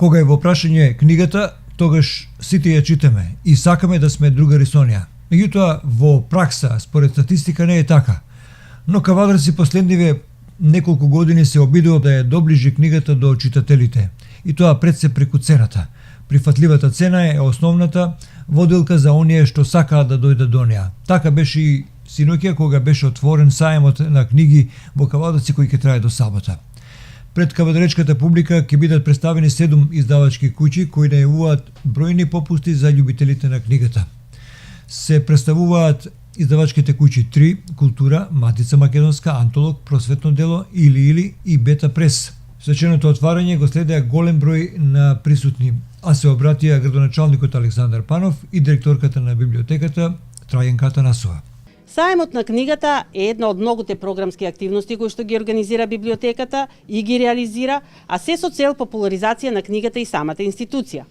Кога е во прашање книгата, тогаш сите ја читаме и сакаме да сме другари со неа. Меѓутоа, во пракса, според статистика, не е така. Но Кавадарци последниве неколку години се обидува да ја доближи книгата до читателите. И тоа пред се преку цената. Прифатливата цена е основната водилка за оние што сакаат да дојдат до неа. Така беше и синоќа кога беше отворен саемот на книги во Кавадарци кој ќе трае до сабота. Пред кавадаречката публика ќе бидат представени 7 издавачки куќи кои најавуваат бројни попусти за љубителите на книгата. Се представуваат издавачките куќи 3, Култура, Матица Македонска, Антолог, Просветно дело, Или и Бета прес. Свеченото отварање го следеа голем број на присутни, а се обратија градоначалникот Александар Панов и директорката на библиотеката Трајанка Атанасова. Саемот на книгата е една од многуте програмски активности кои што ги организира библиотеката и ги реализира, а се со цел популаризација на книгата и самата институција.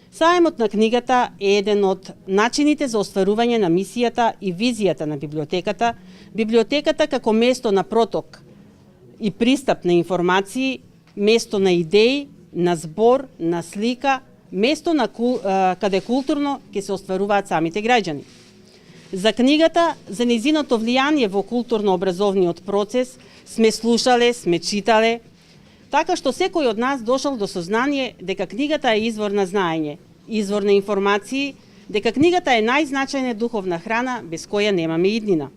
Саемот на книгата е еден од начините за остварување на мисијата и визијата на библиотеката, библиотеката како место на проток и пристап на информации, место на идеи, на збор, на слика, место на каде културно ќе се остваруваат самите граѓани. За книгата, за нејзиното влијание во културно-образовниот процес сме слушале, сме читале, така што секој од нас дошол до сознание дека книгата е извор на знаење, извор на информации, дека книгата е најзначајна духовна храна без која немаме иднина.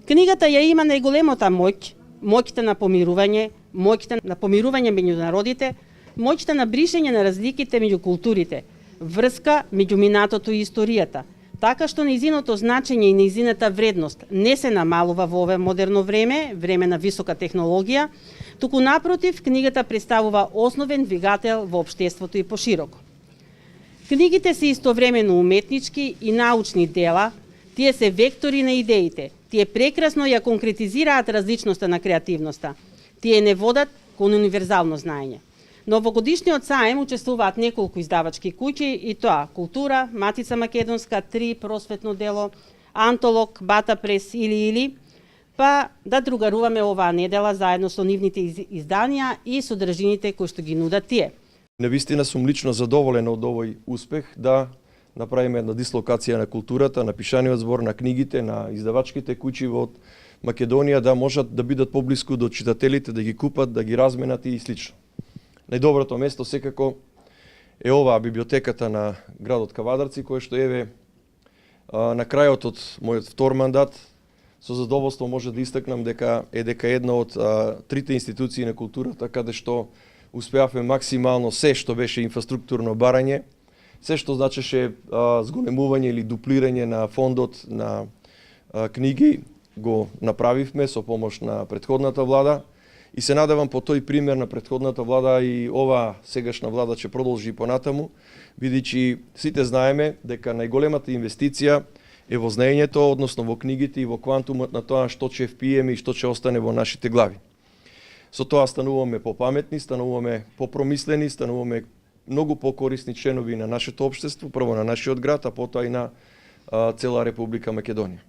Книгата ја има најголемата моќ, моќта на помирување, моќта на помирување меѓу народите, моќта на бришење на разликите меѓу културите, врска меѓу минатото и историјата, така што нејзиното значење и нејзината вредност не се намалува во ове модерно време, време на висока технологија, туку напротив, книгата представува основен двигател во општеството и пошироко. Книгите се истовремено уметнички и научни дела, тие се вектори на идеите, тие прекрасно ја конкретизираат различноста на креативноста, тие не водат кон универзално знаење. Но во годишниот саем учествуваат неколку издавачки куќи и тоа Култура, Матица Македонска, 3, Просветно дело, Антолог, Бата прес или, па да другаруваме оваа недела заедно со нивните изданија и содржините кои што ги нудат тие. Навистина сум лично задоволен од овој успех да направиме една дислокација на културата, на пишаниот збор, на книгите, на издавачките куќи во Македонија да можат да бидат поблиску до читателите, да ги купат, да ги разменат и слично. Најдоброто место секако е оваа библиотеката на градот Кавадарци, која што еве на крајот од мојот втор мандат со задоволство може да истакнам дека една од трите институции на културата каде што успеавме максимално се што беше инфраструктурно барање, се што значеше зголемување или дуплирање на фондот на книги го направивме со помош на претходната влада. И се надевам по тој пример на претходната влада и оваа сегашна влада ќе продолжи понатаму, бидејќи сите знаеме дека најголемата инвестиција е во знаењето, односно во книгите и во квантумот на тоа што ќе впиеме и што ќе остане во нашите глави. Со тоа стануваме попаметни, стануваме попромислени, стануваме многу покорисни членови на нашето општество, прво на нашиот град, а потоа и на цела Република Македонија.